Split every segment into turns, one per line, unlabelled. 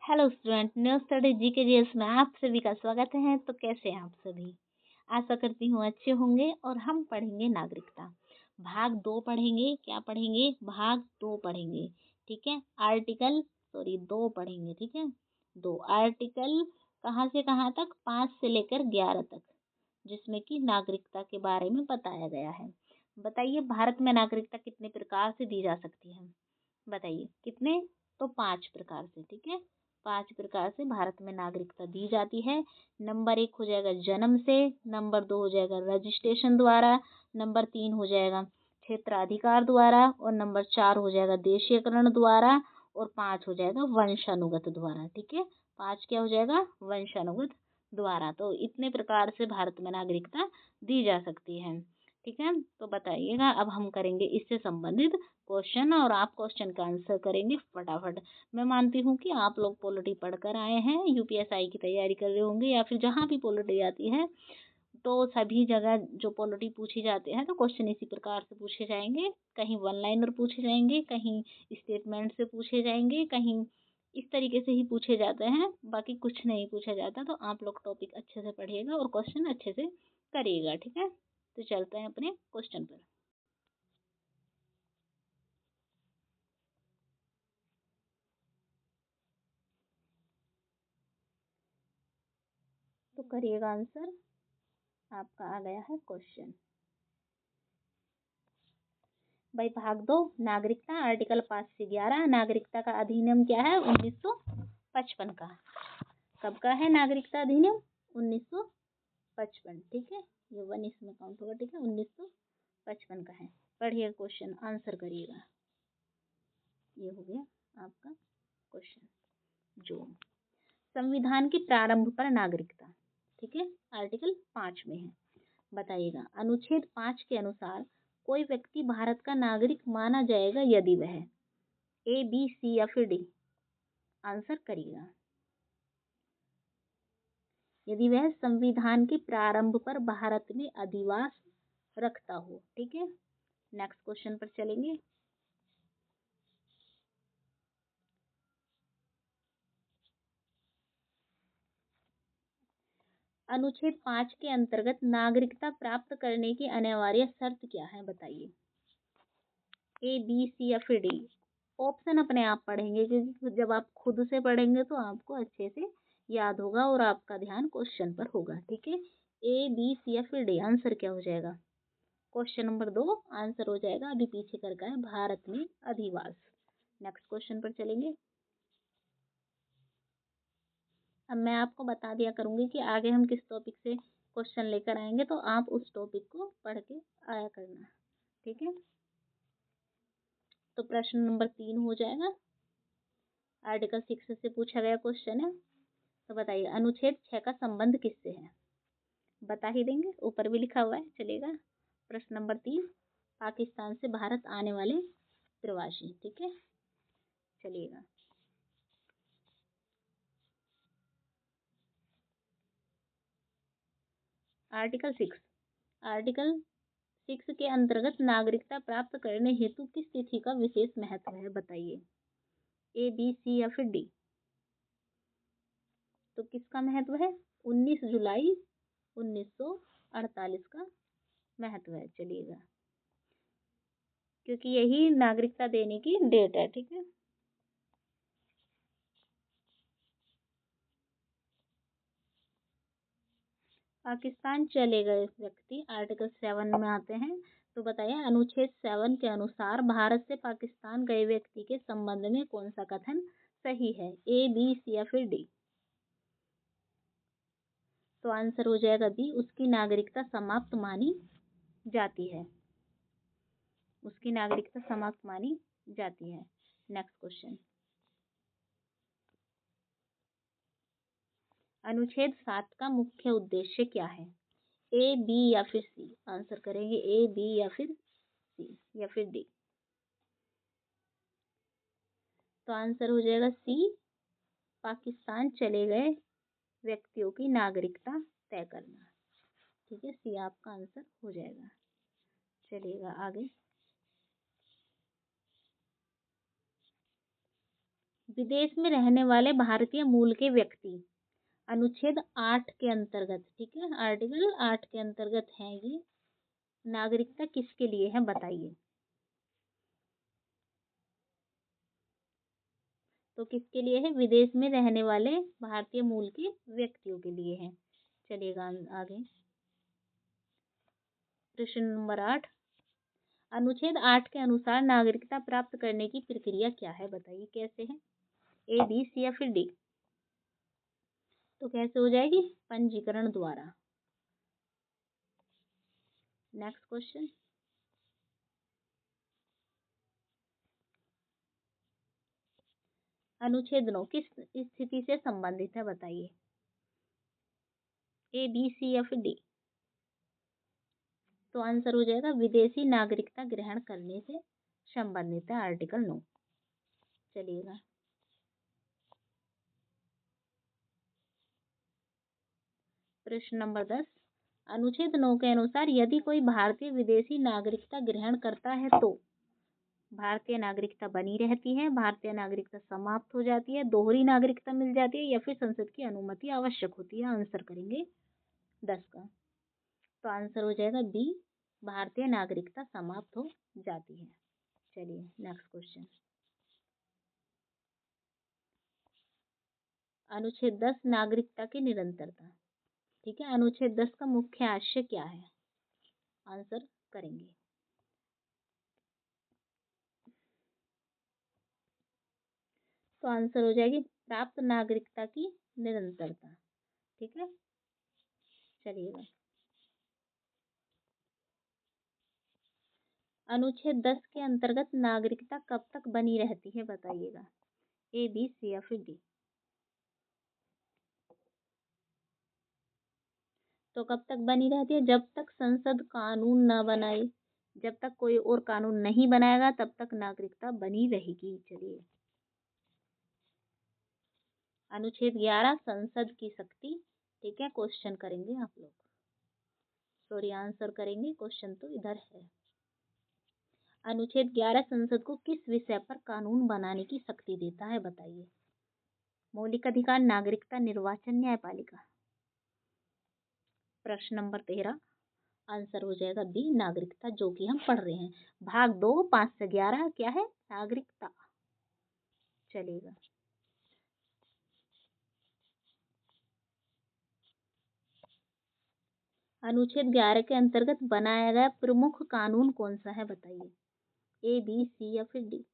Hello student, new study GK GS में आप सभी का स्वागत है। तो कैसे हैं आप सभी? आशा करती हूँ अच्छे होंगे। और हम पढ़ेंगे नागरिकता भाग 2 पढ़ेंगे। क्या पढ़ेंगे? भाग 2 पढ़ेंगे। ठीक है, आर्टिकल 2 पढ़ेंगे। ठीक है, 2 आर्टिकल कहाँ से कहाँ तक? 5 से लेकर 11 तक, जिसमें कि नागरिकता के बारे में बताया गया है। बताइए, भारत में नागरिकता कितने प्रकार से दी जा सकती है? बताइए कितने? तो 5 प्रकार से। ठीक है, 5 प्रकार से भारत में नागरिकता दी जाती है। नंबर 1 हो जाएगा जन्म से, नंबर 2 हो जाएगा रजिस्ट्रेशन द्वारा, नंबर 3 हो जाएगा क्षेत्राधिकार द्वारा, और नंबर 4 हो जाएगा देशीयकरण द्वारा, और 5 हो जाएगा वंशानुगत द्वारा। ठीक है, 5 क्या हो जाएगा? वंशानुगत द्वारा। तो इतने प्रकार से भारत में नागरिकता दी जा सकती है। ठीक है, तो बताइएगा। अब हम करेंगे इससे संबंधित क्वेश्चन, और आप क्वेश्चन का आंसर करेंगे फटाफट। मैं मानती हूँ कि आप लोग पॉलिटी पढ़कर आए हैं, यूपीएसआई की तैयारी कर रहे होंगे, या फिर जहाँ भी पॉलिटी आती है तो सभी जगह जो पॉलिटी पूछी जाते हैं तो क्वेश्चन इसी प्रकार से पूछे जाएंगे। कहीं वन लाइनर पूछे जाएंगे, कहीं स्टेटमेंट से पूछे जाएंगे, कहीं इस तरीके से ही पूछे जाते हैं, बाकी कुछ नहीं पूछा जाता। तो आप लोग टॉपिक अच्छे से पढ़िएगा और क्वेश्चन अच्छे से करिएगा। ठीक है, तो चलते हैं अपने क्वेश्चन पर। तो करिएगा आंसर। आपका आ गया है क्वेश्चन। भाई भाग 2 नागरिकता, आर्टिकल 5 से 11। नागरिकता का अधिनियम क्या है? 1955 का। कब का है नागरिकता अधिनियम? 1955। ठीक है, ये 1 इसमें काउंट होगा। ठीक है, 1955 का है। पढ़िए क्वेश्चन, आंसर करिएगा। ये हो गया आपका क्वेश्चन। जो संविधान के प्रारंभ पर नागरिकता, ठीक है, आर्टिकल 5 में है। बताइएगा, अनुच्छेद 5 के अनुसार कोई व्यक्ति भारत का नागरिक माना जाएगा यदि वह ए, बी, सी या फिर डी। आंसर करिएगा। यदि वह संविधान के प्रारंभ पर भारत में अधिवास रखता हो। ठीक है, नेक्स्ट क्वेश्चन पर चलेंगे। अनुच्छेद 5 के अंतर्गत नागरिकता प्राप्त करने की अनिवार्य शर्त क्या है? बताइए, ए, बी, सी या फिर डी। ऑप्शन अपने आप पढ़ेंगे, क्योंकि जब आप खुद से पढ़ेंगे तो आपको अच्छे से याद होगा और आपका ध्यान क्वेश्चन पर होगा। ठीक है, ए, बी, सी या फिर डी। आंसर क्या हो जाएगा? क्वेश्चन नंबर 2 आंसर हो जाएगा, अभी पीछे करका है, भारत में अधिवास। नेक्स्ट क्वेश्चन पर चलेंगे। अब मैं आपको बता दिया करूंगी कि आगे हम किस टॉपिक से क्वेश्चन लेकर आएंगे, तो आप उस टॉपिक को पढ़ के आया करना। ठीक है, तो प्रश्न नंबर 3 हो जाएगा, आर्टिकल 6 से पूछा गया क्वेश्चन है। तो बताइए, अनुच्छेद 6 का संबंध किससे है? बता ही देंगे, ऊपर भी लिखा हुआ है, चलेगा। प्रश्न नंबर 3, पाकिस्तान से भारत आने वाले प्रवासी। ठीक है, चलिएगा। आर्टिकल 6, आर्टिकल 6 के अंतर्गत नागरिकता प्राप्त करने हेतु किस तिथि का विशेष महत्व है? बताइए, ए, बी, सी या फिर डी। तो किसका महत्व है? 19 जुलाई 1948 का महत्व है। चलिएगा, क्योंकि यही नागरिकता देने की डेट है। ठीक है, पाकिस्तान चले गए व्यक्ति आर्टिकल 7 में आते हैं। तो बताइए, अनुच्छेद 7 के अनुसार भारत से पाकिस्तान गए व्यक्ति के संबंध में कौन सा कथन सही है? ए, बी, सी या फिर डी। तो आंसर हो जाएगा बी, उसकी नागरिकता समाप्त मानी जाती है। उसकी नागरिकता समाप्त मानी जाती है। नेक्स्ट क्वेश्चन, अनुच्छेद 7 का मुख्य उद्देश्य क्या है? ए, बी या फिर सी। आंसर करेंगे ए, बी या फिर सी या फिर डी। तो आंसर हो जाएगा सी, पाकिस्तान चले गए व्यक्तियों की नागरिकता तय करना। ठीक है, सी आपका आंसर हो जाएगा। चलिएगा आगे। विदेश में रहने वाले भारतीय मूल के व्यक्ति, अनुच्छेद 8 के अंतर्गत, ठीक है, आर्टिकल 8 के अंतर्गत है ये। नागरिकता किसके लिए है बताइए। तो किसके लिए है? विदेश में रहने वाले भारतीय मूल के व्यक्तियों के लिए है। चलिएगा आगे। प्रश्न नंबर 8, अनुच्छेद 8 के अनुसार नागरिकता प्राप्त करने की प्रक्रिया क्या है बताइए, कैसे है? ए, बी, सी या फिर डी? तो कैसे हो जाएगी? पंजीकरण द्वारा। नेक्स्ट क्वेश्चन, अनुच्छेद 9 किस स्थिति से संबंधित है बताइए, ए, बी, सी या फिर डी? तो आंसर हो जाएगा विदेशी नागरिकता ग्रहण करने से संबंधित है, आर्टिकल 9। चलिएगा, प्रश्न नंबर 10, अनुच्छेद 9 के अनुसार यदि कोई भारतीय विदेशी नागरिकता ग्रहण करता है तो भारतीय नागरिकता बनी रहती है, भारतीय नागरिकता समाप्त हो जाती है, दोहरी नागरिकता मिल जाती है या फिर संसद की अनुमति आवश्यक होती है। आंसर करेंगे 10 का। तो आंसर हो जाएगा बी, भारतीय नागरिकता समाप्त हो जाती है। चलिए नेक्स्ट क्वेश्चन, अनुच्छेद 10 नागरिकता की निरंतरता, ठीक है, अनुच्छेद 10 का मुख्य आशय क्या है? आंसर करेंगे। तो आंसर हो जाएगी प्राप्त नागरिकता की निरंतरता, ठीक है। चलिएगा, अनुच्छेद 10 के अंतर्गत नागरिकता कब तक बनी रहती है बताइएगा, ए, बी, सी या फिर डी? तो कब तक बनी रहती है? जब तक संसद कानून न बनाए, जब तक कोई और कानून नहीं बनाएगा तब तक नागरिकता बनी रहेगी। चलिए, अनुच्छेद 11 संसद की शक्ति, ठीक है, क्वेश्चन करेंगे आप लोग, सॉरी आंसर करेंगे, क्वेश्चन तो इधर है। अनुच्छेद 11 संसद को किस विषय पर कानून बनाने की शक्ति देता है बताइए, मौलिक अधिकार, नागरिकता, निर्वाचन, न्यायपालिका? प्रश्न नंबर 13, आंसर हो जाएगा बी, नागरिकता, जो कि हम पढ़ रहे हैं। भाग 2 5 से 11 क्या है? नागरिकता। चलेगा, अनुच्छेद 11 के अंतर्गत बनाया गया प्रमुख कानून कौन सा है बताइए, ए, बी, सी या फिर डी?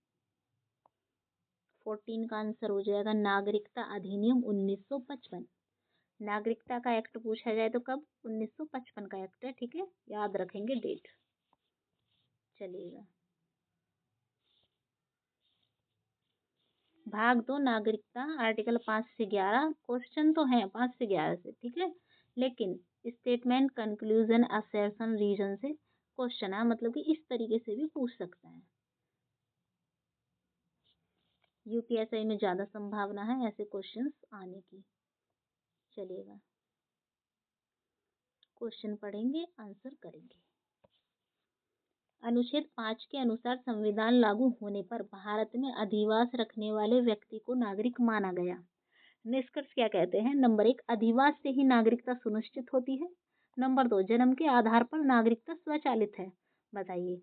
14 का आंसर हो जाएगा नागरिकता अधिनियम 1955। नागरिकता का एक्ट पूछा जाए तो कब? 1955 का एक्ट है, ठीक है, याद रखेंगे डेट। चलिएगा, भाग 2 नागरिकता, आर्टिकल 5 से 11, क्वेश्चन तो है 5 से 11 से, ठीक है, लेकिन स्टेटमेंट, कंक्लूजन, असर्शन, रीजन से क्वेश्चन है, मतलब कि इस तरीके से भी पूछ सकता है। यूपीएससी में ज्यादा संभावना है ऐसे क्वेश्चंस आने की। चलिएगा, क्वेश्चन पढ़ेंगे, आंसर करेंगे। अनुच्छेद 5 के अनुसार संविधान लागू होने पर भारत में अधिवास रखने वाले व्यक्ति को नागरिक माना गया। निष्कर्ष क्या कहते हैं? नंबर 1, अधिवास से ही नागरिकता सुनिश्चित होती है। नंबर 2, जन्म के आधार पर नागरिकता स्वचालित है। बताइए,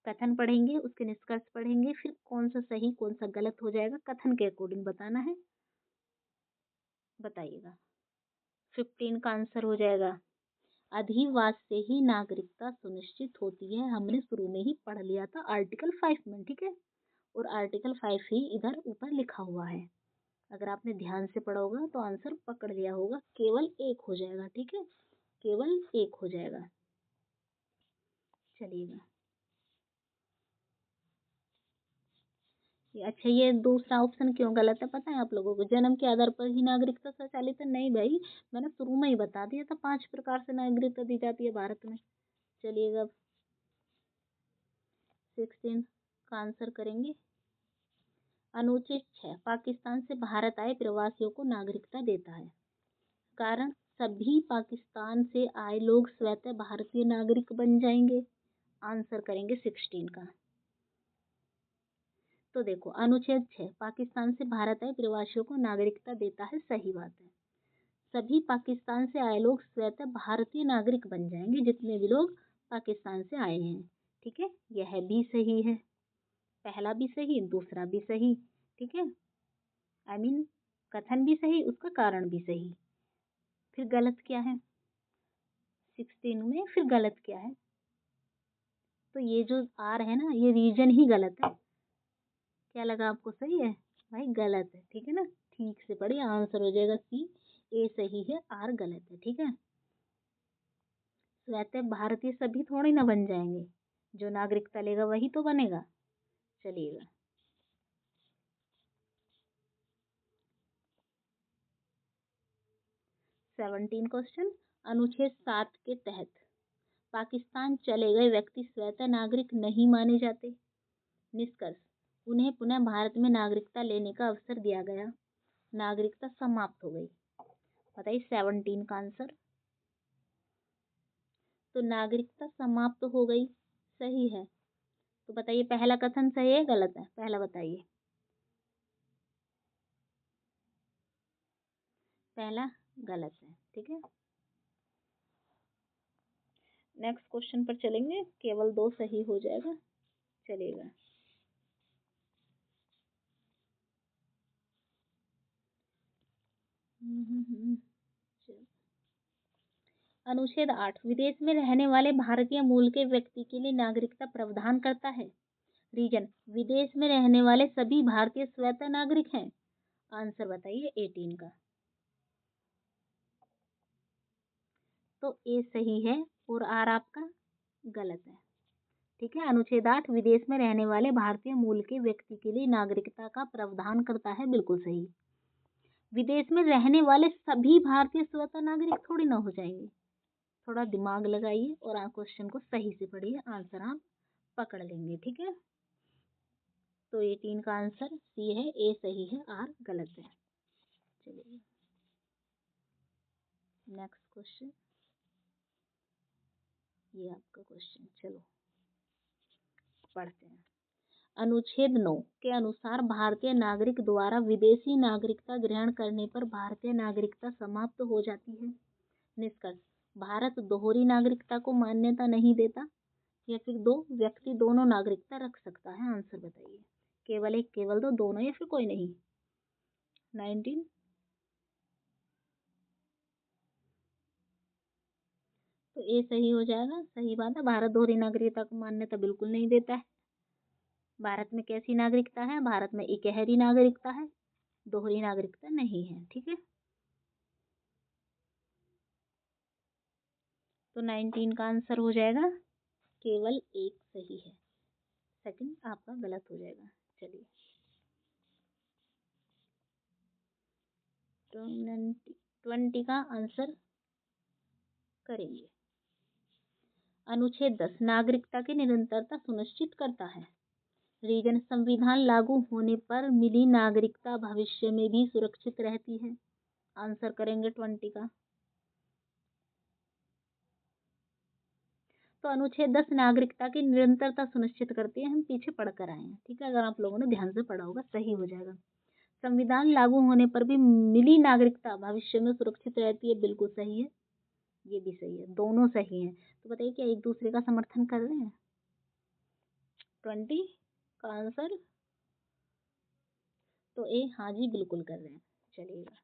कथन पढ़ेंगे, उसके निष्कर्ष पढ़ेंगे, फिर कौन सा सही कौन सा गलत हो जाएगा कथन के अकॉर्डिंग बताना है। बताइएगा, 15 का आंसर हो जाएगा अधिवास से ही नागरिकता सुनिश्चित होती है। हमने शुरू में ही पढ़ लिया था आर्टिकल 5 में, ठीक है, और आर्टिकल 5 ही इधर ऊपर लिखा हुआ है। अगर आपने ध्यान से पढ़ा होगा तो आंसर पकड़ लिया होगा, केवल एक हो जाएगा, ठीक है, केवल एक हो जाएगा। चलिएगा, अच्छा ये दूसरा ऑप्शन क्यों गलत है पता है आप लोगों को? जन्म के आधार पर ही नागरिकता स्वचालित है? नहीं भाई, मैंने शुरू में ही बता दिया था 5 प्रकार से नागरिकता दी जाती है भारत में। चलिएगा, 16 का आंसर करेंगे। अनुच्छेद 6 पाकिस्तान से भारत आए प्रवासियों को नागरिकता देता है। कारण, सभी पाकिस्तान से आए लोग स्वतः भारतीय नागरिक बन जाएंगे। आंसर करेंगे 16 का। तो देखो अनुच्छेद 6 पाकिस्तान से भारत आए प्रवासियों को नागरिकता देता है, सही बात है। सभी पाकिस्तान से आए लोग स्वतः भारतीय नागरिक बन जाएंगे, जितने भी लोग पाकिस्तान से आए हैं। ठीक है, यह भी सही है। पहला भी सही, दूसरा भी सही। ठीक है, आई मीन कथन भी सही, उसका कारण भी सही। फिर गलत क्या है 16 में? फिर गलत क्या है? तो ये जो आर है ना, ये रीजन ही गलत है। क्या लगा आपको? सही है भाई, गलत है। ठीक है ना, ठीक से पढ़िए, आंसर हो जाएगा सी। ए सही है, आर गलत है। ठीक है, स्वतः भारतीय सभी थोड़ी ना बन जाएंगे, जो नागरिकता लेगा वही तो बनेगा। चलिएगा, 17 क्वेश्चन। अनुच्छेद 7 के तहत पाकिस्तान चले गए व्यक्ति स्वतः नागरिक नहीं माने जाते। निष्कर्ष, उन्हें पुनः भारत में नागरिकता लेने का अवसर दिया गया, नागरिकता समाप्त हो गई। बताइए 17 का आंसर। तो नागरिकता समाप्त हो गई, सही है। तो बताइए पहला कथन सही है गलत है? पहला बताइए। पहला गलत है। ठीक है, नेक्स्ट क्वेश्चन पर चलेंगे, केवल 2 सही हो जाएगा। चलिएगा, अनुच्छेद 8 विदेश में रहने वाले भारतीय मूल के व्यक्ति के लिए नागरिकता प्रावधान करता है। रीजन, विदेश में रहने वाले सभी भारतीय स्वतः नागरिक हैं। आंसर बताइए 18 का। तो ए सही है और आर आपका गलत है। ठीक है, अनुच्छेद 8 विदेश में रहने वाले भारतीय मूल के व्यक्ति के लिए नागरिकता का प्रावधान करता है, बिल्कुल सही। विदेश में रहने वाले सभी भारतीय स्वतः नागरिक थोड़ी ना हो जाएंगे। थोड़ा दिमाग लगाइए और आप क्वेश्चन को सही से पढ़िए, आंसर आप पकड़ लेंगे। ठीक है, तो 18 का आंसर सी है, ए सही है, आर गलत है। चलिए नेक्स्ट क्वेश्चन, ये आपका क्वेश्चन, चलो पढ़ते हैं। अनुच्छेद 9 के अनुसार भारतीय नागरिक द्वारा विदेशी नागरिकता ग्रहण करने पर भारतीय नागरिकता समाप्त हो जाती है। निष्कर्ष, भारत दोहरी नागरिकता को मान्यता नहीं देता, या फिर दो व्यक्ति दोनों नागरिकता रख सकता है। आंसर बताइए, केवल एक, केवल दो, दोनों, या फिर कोई नहीं। 19, तो ए सही हो जाएगा, सही बात है। भारत दोहरी नागरिकता को मान्यता बिल्कुल नहीं देता है। भारत में कैसी नागरिकता है? भारत में इकहरी नागरिकता है, दोहरी नागरिकता नहीं है। ठीक है, तो 19 का आंसर हो जाएगा, केवल एक सही है, सेकंड आपका गलत हो जाएगा। चलिए 20 का आंसर करेंगे। अनुच्छेद 10 नागरिकता की निरंतरता सुनिश्चित करता है। रीजन, संविधान लागू होने पर मिली नागरिकता भविष्य में भी सुरक्षित रहती है। आंसर करेंगे 20 का। तो अनुच्छेद 10 नागरिकता की निरंतरता सुनिश्चित करती है, हम पीछे पढ़कर आए हैं। ठीक है, अगर आप लोगों ने ध्यान से पढ़ा होगा सही हो जाएगा। संविधान लागू होने पर भी मिली नागरिकता भविष्य में सुरक्षित रहती है, बिल्कुल सही है, ये भी सही है, दोनों सही हैं। तो बताइए क्या एक दूसरे का समर्थन कर रहे हैं? 20 का आंसर, तो ए हाँ जी बिल्कुल कर रहे हैं। चलिएगा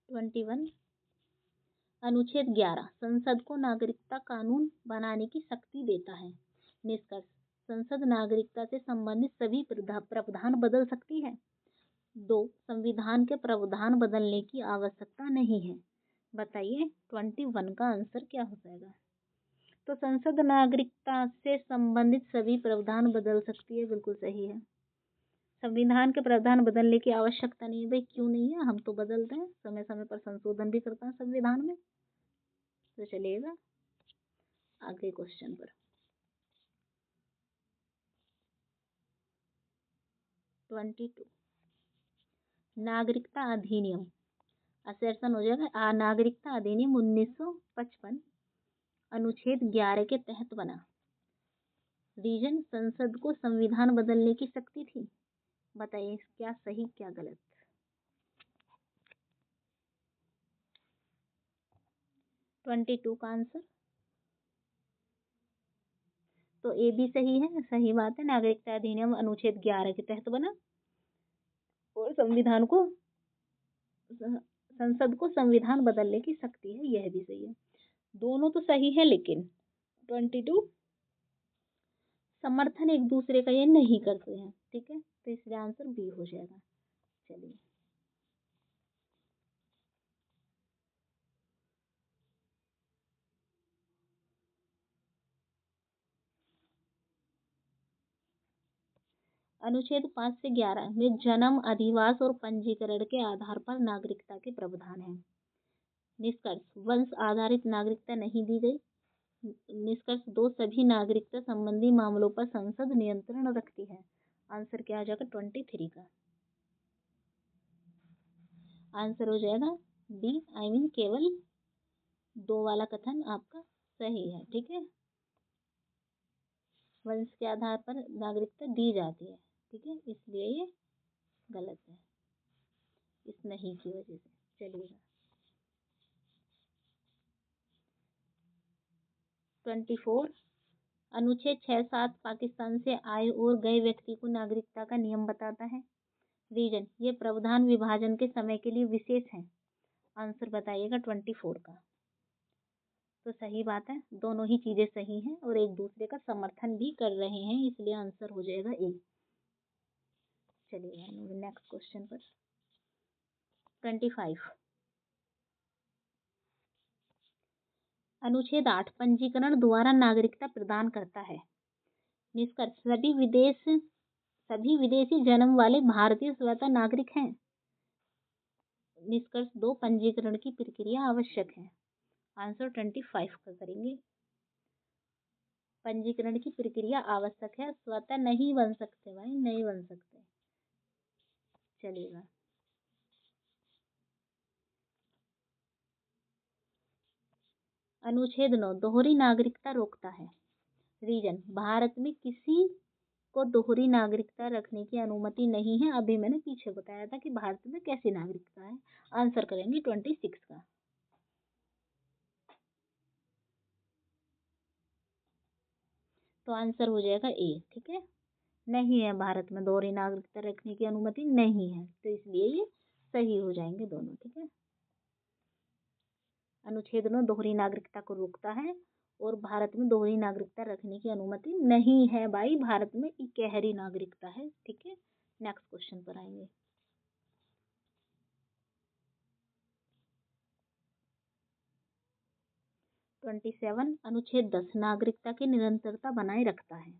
21, अनुच्छेद 11 संसद को नागरिकता कानून बनाने की शक्ति देता है। निष्कर्ष, संसद नागरिकता से संबंधित सभी प्रावधान बदल सकती है। 2, संविधान के प्रावधान बदलने की आवश्यकता नहीं है। बताइए 21 का आंसर क्या हो जाएगा? तो संसद नागरिकता से संबंधित सभी प्रावधान बदल सकती है, बिल्कुल सही है। संविधान के प्रावधान बदलने की आवश्यकता नहीं है, भाई क्यों नहीं है, हम तो बदलते हैं, समय समय पर संशोधन भी करते हैं संविधान में। तो चलिएगा आगे क्वेश्चन पर। 22, नागरिकता अधिनियम, असर्सन हो जाएगा नागरिकता अधिनियम 1955 अनुच्छेद 11 के तहत बना। रीजन, संसद को संविधान बदलने की शक्ति थी। बताइए क्या सही क्या गलत। 22 का आंसर तो ए भी सही है, सही बात है। नागरिकता अधिनियम अनुच्छेद 11 के तहत बना और संविधान को संसद को संविधान बदलने की शक्ति है, यह भी सही है। दोनों तो सही है, लेकिन 22 समर्थन एक दूसरे का ये नहीं करते हैं, ठीक है, तो इसलिए आंसर बी हो जाएगा। चलिए अनुच्छेद 5 से 11 में जन्म, अधिवास और पंजीकरण के आधार पर नागरिकता के प्रावधान है। निष्कर्ष, वंश आधारित नागरिकता नहीं दी गई। निष्कर्ष 2, सभी नागरिकता संबंधी मामलों पर संसद नियंत्रण रखती है। आंसर क्या आ जाएगा 23 का। आंसर हो जाएगा बी, केवल 2 वाला कथन आपका सही है, ठीक है। वंश के आधार पर नागरिकता दी जाती है, ठीक है, इसलिए ये गलत है इस नहीं की वजह से। चलिएगा 24, अनुच्छेद 6-7 पाकिस्तान से आए और गए व्यक्ति को नागरिकता का नियम बताता है। रीजन, ये प्रावधान विभाजन के समय के लिए विशेष है। आंसर बताइएगा 24 का। तो सही बात है, दोनों ही चीजें सही हैं और एक दूसरे का समर्थन भी कर रहे हैं, इसलिए आंसर हो जाएगा ए। चलिए नेक्स्ट क्वेश्चन पर 25, अनुच्छेद 8 पंजीकरण द्वारा नागरिकता प्रदान करता है। निष्कर्ष, सभी विदेशी जन्म वाले भारतीय स्वतः नागरिक हैं। निष्कर्ष 2, पंजीकरण की प्रक्रिया आवश्यक है। आंसर 25 का करेंगे। पंजीकरण की प्रक्रिया आवश्यक है, स्वतः नहीं बन सकते भाई, नहीं बन सकते। चलिएगा अनुच्छेद 9 दोहरी नागरिकता रोकता है। रीजन, भारत में किसी को दोहरी नागरिकता रखने की अनुमति नहीं है। अभी मैंने पीछे बताया था कि भारत में कैसी नागरिकता है। आंसर करेंगे 26 का। तो आंसर हो जाएगा ए, ठीक है। नहीं है, भारत में दोहरी नागरिकता रखने की अनुमति नहीं है, तो इसलिए ये सही हो जाएंगे दोनों, ठीक है। अनुच्छेद 9 दोहरी नागरिकता को रोकता है और भारत में दोहरी नागरिकता रखने की अनुमति नहीं है भाई, भारत में इकहरी नागरिकता है, ठीक है। नेक्स्ट क्वेश्चन पर आएंगे 27, अनुच्छेद 10 नागरिकता की निरंतरता बनाए रखता है।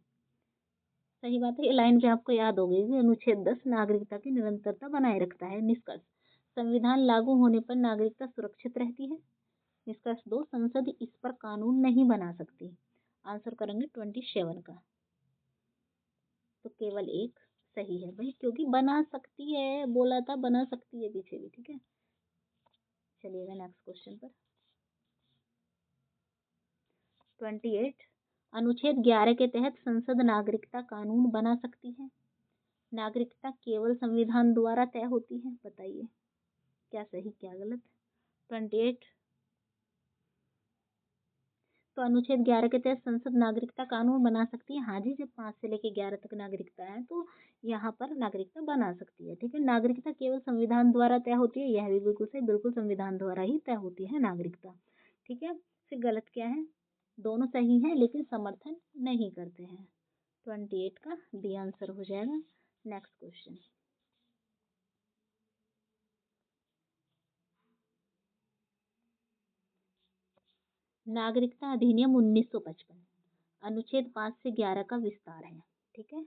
सही बात है, ये लाइन भी आपको याद हो गई। अनुच्छेद 10 नागरिकता की निरंतरता बनाए रखता है। निष्कर्ष, संविधान लागू होने पर नागरिकता सुरक्षित रहती है। निष्कर्ष 2, संसद इस पर कानून नहीं बना सकती। आंसर करेंगे 27 का। तो केवल एक सही है भाई, क्योंकि बना सकती है, बोला था बना सकती है पीछे भी, ठीक है। चलिएगा नेक्स्ट क्वेश्चन पर 28, अनुच्छेद 11 के तहत संसद नागरिकता कानून बना सकती है। नागरिकता केवल संविधान द्वारा तय होती है। बताइए क्या सही क्या गलत। 28, तो अनुच्छेद 11 के तहत संसद नागरिकता कानून बना सकती है। हाँ जी, जब 5 से लेकर 11 तक नागरिकता है तो यहाँ पर नागरिकता बना सकती है, ठीक है। नागरिकता केवल संविधान द्वारा तय होती है, यह भी बिल्कुल सही, बिल्कुल संविधान द्वारा ही तय होती है नागरिकता, ठीक है। फिर गलत क्या है, दोनों सही है लेकिन समर्थन नहीं करते हैं। 28 का बी आंसर हो जाएगा। नेक्स्ट क्वेश्चन नागरिकता अधिनियम 1955, अनुच्छेद 5 से 11 का विस्तार है, ठीक है।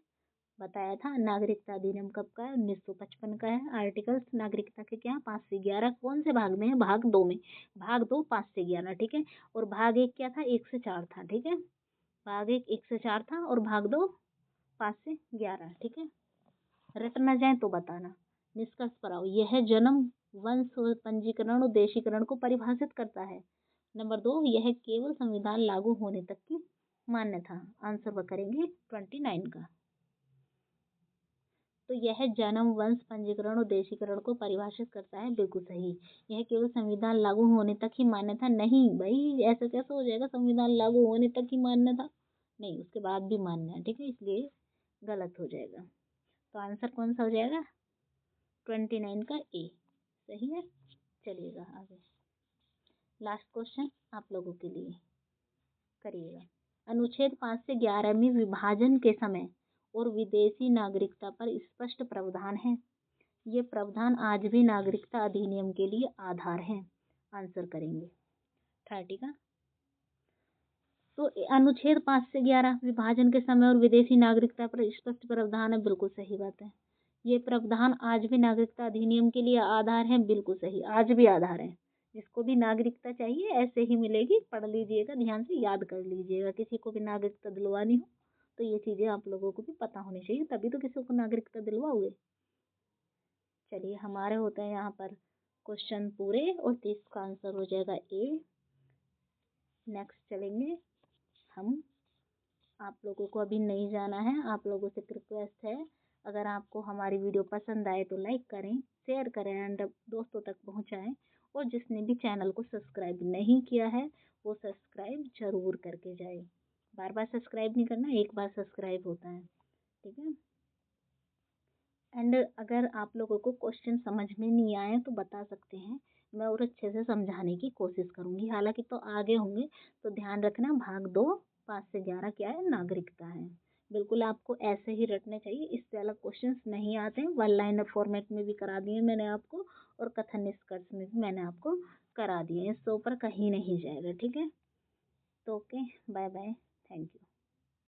बताया था नागरिकता अधिनियम कब का है, 1955 का है। आर्टिकल्स नागरिकता के क्या 5 से 11 कौन से भाग में है, भाग 2 में। भाग 2 5 से 11, ठीक है। और भाग 1 क्या था, 1 से 4 था, ठीक है। भाग 1 1 से 4 था और भाग 2 5 से 11, ठीक है। रट ना जाए तो बताना। निष्कर्ष पर आओ, यह जन्म, वंश, पंजीकरण और देशीकरण को परिभाषित करता है। नंबर 2, यह केवल संविधान लागू होने तक की मान्य था। आंसर व करेंगे 29 का। तो यह जन्म, वंश पंजीकरण और देशीकरण को परिभाषित करता है। बिल्कुल सही। यह केवल संविधान लागू होने तक ही मान्य था। नहीं भाई, ऐसा कैसे हो जाएगा? संविधान लागू होने तक ही मान्य था? नहीं, उसके बाद भी मान्य है। ठीक है, इसलिए गलत हो जाएगा। तो आंसर कौन सा हो जाएगा? 29 का ए सही है। चलिएगा आगे। लास्ट क्वेश्चन आप लोगों के लिए करिएगा। अनुच्छेद 5 से 11 में विभाजन के समय और विदेशी नागरिकता पर स्पष्ट प्रावधान है। ये प्रावधान आज भी नागरिकता अधिनियम के लिए आधार है। आंसर करेंगे 30 का। तो अनुच्छेद 5 से 11 विभाजन के समय और विदेशी नागरिकता पर स्पष्ट प्रावधान है। बिल्कुल सही बात है। ये प्रावधान आज भी नागरिकता अधिनियम के लिए आधार है। बिल्कुल सही, आज भी आधार है। जिसको भी नागरिकता चाहिए ऐसे ही मिलेगी। पढ़ लीजिएगा, ध्यान से याद कर लीजिएगा। किसी को भी नागरिकता दिलवानी हो तो ये चीजें आप लोगों को भी पता होनी चाहिए, तभी तो किसी को नागरिकता दिलवाओगे। चलिए, हमारे होते हैं यहाँ पर क्वेश्चन पूरे और 30 का आंसर हो जाएगा ए। नेक्स्ट चलेंगे हम। आप लोगों को अभी नहीं जाना है। आप लोगों से रिक्वेस्ट है, अगर आपको हमारी वीडियो पसंद आए तो लाइक करें, शेयर करें एंड दोस्तों तक पहुंचाएं। और जिसने भी चैनल को सब्सक्राइब नहीं किया है वो सब्सक्राइब जरूर करके जाए। बार बार सब्सक्राइब नहीं करना, एक बार सब्सक्राइब होता है। ठीक है। एंड अगर आप लोगों को क्वेश्चन समझ में नहीं आए तो बता सकते हैं, मैं और अच्छे से समझाने की कोशिश करूंगी। हालांकि तो आगे होंगे, तो ध्यान रखना भाग 2 5 से 11 क्या है? नागरिकता है। बिल्कुल आपको ऐसे ही रटने चाहिए। इससे अलग क्वेश्चंस नहीं आते हैं। वन लाइनर फॉर्मेट में भी करा दिए मैंने आपको, और कथन निष्कर्ष में भी मैंने आपको करा दिए। इससे ऊपर कहीं नहीं जाएगा। ठीक है। तो okay, bye bye, thank you.